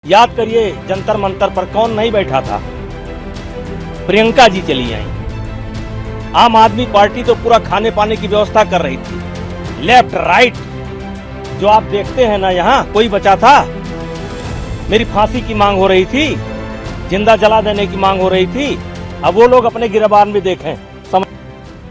याद करिए जंतर मंतर पर कौन नहीं बैठा था। प्रियंका जी चली आई। आम आदमी पार्टी तो पूरा खाने पाने की व्यवस्था कर रही थी। लेफ्ट राइट जो आप देखते हैं ना, यहाँ कोई बचा था? मेरी फांसी की मांग हो रही थी, जिंदा जला देने की मांग हो रही थी। अब वो लोग अपने गिरबान में देखें।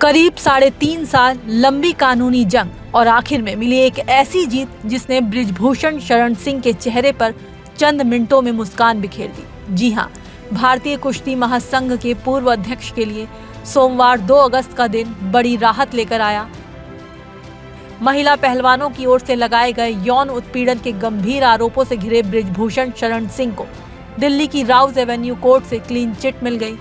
करीब 3.5 साल लंबी कानूनी जंग और आखिर में मिली एक ऐसी जीत जिसने बृजभूषण शरण सिंह के चेहरे पर चंद मिनटों में मुस्कान बिखेर दी। जी हां, भारतीय कुश्ती महासंघ के पूर्व अध्यक्ष के लिए सोमवार 2 अगस्त का दिन बड़ी राहत लेकर आया। महिला पहलवानों की ओर से लगाए गए यौन उत्पीड़न के गंभीर आरोपों से घिरे बृजभूषण शरण सिंह को दिल्ली की राउज एवेन्यू कोर्ट से क्लीन चिट मिल गई।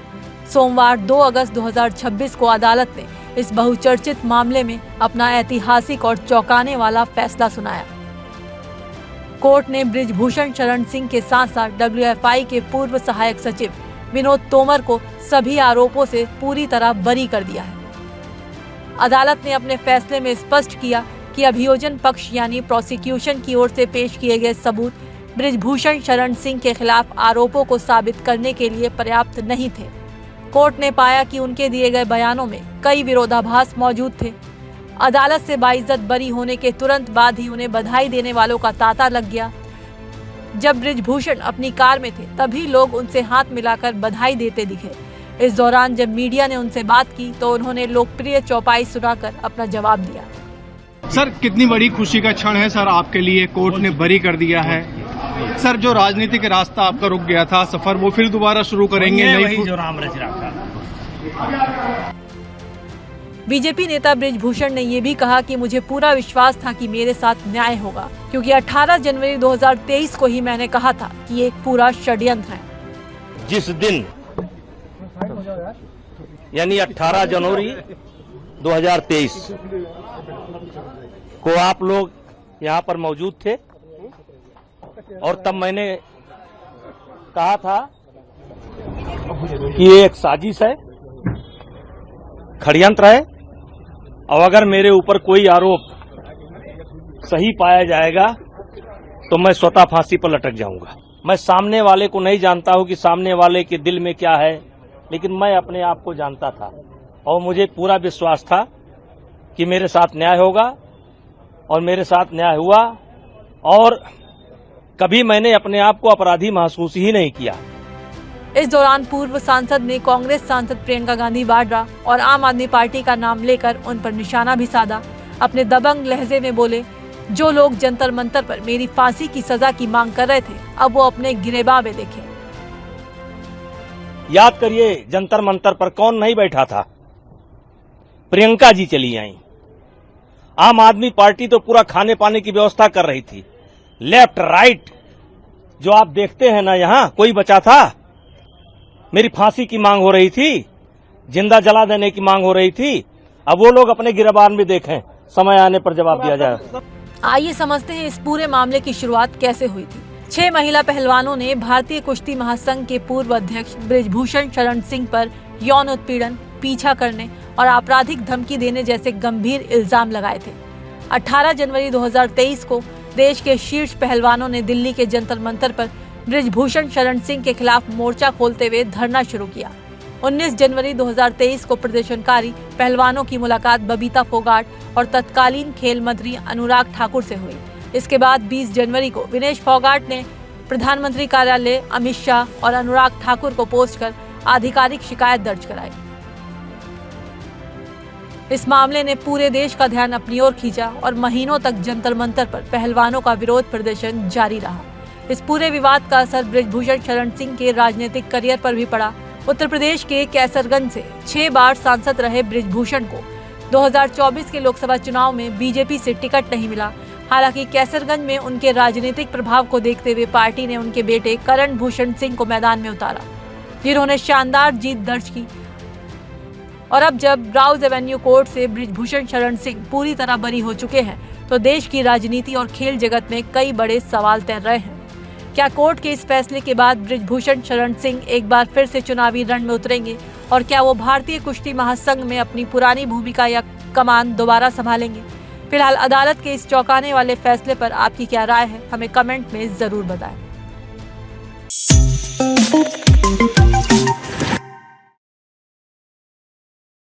सोमवार 2 अगस्त 2026 को अदालत ने इस बहुचर्चित मामले में अपना ऐतिहासिक और चौंकाने वाला फैसला सुनाया। कोर्ट ने बृजभूषण शरण सिंह के साथ साथ WFI के पूर्व सहायक सचिव विनोद तोमर को सभी आरोपों से पूरी तरह बरी कर दिया है। अदालत ने अपने फैसले में स्पष्ट किया कि अभियोजन पक्ष यानी प्रोसिक्यूशन की ओर से पेश किए गए सबूत बृजभूषण शरण सिंह के खिलाफ आरोपों को साबित करने के लिए पर्याप्त नहीं थे। कोर्ट ने पाया कि उनके दिए गए बयानों में कई विरोधाभास मौजूद थे। अदालत से बाइज्जत बरी होने के तुरंत बाद ही उन्हें बधाई देने वालों का तांता लग गया। जब बृजभूषण अपनी कार में थे तभी लोग उनसे हाथ मिलाकर बधाई देते दिखे। इस दौरान जब मीडिया ने उनसे बात की तो उन्होंने लोकप्रिय चौपाई सुनाकर अपना जवाब दिया। सर, कितनी बड़ी खुशी का क्षण है सर आपके लिए, कोर्ट ने बरी कर दिया है। सर, जो राजनीतिक रास्ता आपका रुक गया था सफर, वो फिर दोबारा शुरू करेंगे? वही जो राम रच रहा था। बीजेपी नेता बृजभूषण ने ये भी कहा कि मुझे पूरा विश्वास था कि मेरे साथ न्याय होगा, क्योंकि 18 जनवरी 2023 को ही मैंने कहा था कि ये एक पूरा षड्यंत्र है। जिस दिन यानी 18 जनवरी 2023 को आप लोग यहाँ पर मौजूद थे और तब मैंने कहा था कि ये एक साजिश है, षड्यंत्र है, और अगर मेरे ऊपर कोई आरोप सही पाया जाएगा तो मैं स्वतः फांसी पर लटक जाऊंगा। मैं सामने वाले को नहीं जानता हूं कि सामने वाले के दिल में क्या है, लेकिन मैं अपने आप को जानता था और मुझे पूरा विश्वास था कि मेरे साथ न्याय होगा और मेरे साथ न्याय हुआ। और कभी मैंने अपने आप को अपराधी महसूस ही नहीं किया। इस दौरान पूर्व सांसद ने कांग्रेस सांसद प्रियंका गांधी वाड्रा और आम आदमी पार्टी का नाम लेकर उन पर निशाना भी साधा। अपने दबंग लहजे में बोले, जो लोग जंतर मंतर पर मेरी फांसी की सजा की मांग कर रहे थे अब वो अपने गिरेबान में देखें। याद करिए जंतर मंतर पर कौन नहीं बैठा था। प्रियंका जी चली आई। आम आदमी पार्टी तो पूरा खाने पाने की व्यवस्था कर रही थी। लेफ्ट राइट जो आप देखते हैं ना, यहाँ कोई बचा था? मेरी फांसी की मांग हो रही थी, जिंदा जला देने की मांग हो रही थी। अब वो लोग अपने गिरबान में देखें, समय आने पर जवाब दिया जाए। आइए समझते हैं इस पूरे मामले की शुरुआत कैसे हुई थी। 6 महिला पहलवानों ने भारतीय कुश्ती महासंघ के पूर्व अध्यक्ष बृजभूषण शरण सिंह पर यौन उत्पीड़न, पीछा करने और आपराधिक धमकी देने जैसे गंभीर इल्जाम लगाए थे। 18 जनवरी 2023 को देश के शीर्ष पहलवानों ने दिल्ली के जंतर मंतर पर बृजभूषण शरण सिंह के खिलाफ मोर्चा खोलते हुए धरना शुरू किया। 19 जनवरी 2023 को प्रदर्शनकारी पहलवानों की मुलाकात बबीता फोगाट और तत्कालीन खेल मंत्री अनुराग ठाकुर से हुई। इसके बाद 20 जनवरी को विनेश फोगाट ने प्रधानमंत्री कार्यालय, अमित शाह और अनुराग ठाकुर को पोस्ट कर आधिकारिक शिकायत दर्ज कराई। इस मामले ने पूरे देश का ध्यान अपनी ओर खींचा और महीनों तक जंतर मंतर पर पहलवानों का विरोध प्रदर्शन जारी रहा। इस पूरे विवाद का असर बृजभूषण शरण सिंह के राजनीतिक करियर पर भी पड़ा। उत्तर प्रदेश के कैसरगंज से 6 बार सांसद रहे बृजभूषण को 2024 के लोकसभा चुनाव में बीजेपी से टिकट नहीं मिला। हालांकि कैसरगंज में उनके राजनीतिक प्रभाव को देखते हुए पार्टी ने उनके बेटे करण भूषण सिंह को मैदान में उतारा, जिन्होंने शानदार जीत दर्ज की। और अब जब राउज एवेन्यू कोर्ट से बृजभूषण शरण सिंह पूरी तरह बरी हो चुके हैं तो देश की राजनीति और खेल जगत में कई बड़े सवाल तैर रहे हैं। क्या कोर्ट के इस फैसले के बाद बृजभूषण शरण सिंह एक बार फिर से चुनावी रण में उतरेंगे और क्या वो भारतीय कुश्ती महासंघ में अपनी पुरानी भूमिका या कमान दोबारा संभालेंगे? फिलहाल अदालत के इस चौंकाने वाले फैसले पर आपकी क्या राय है, हमें कमेंट में जरूर बताएं। है।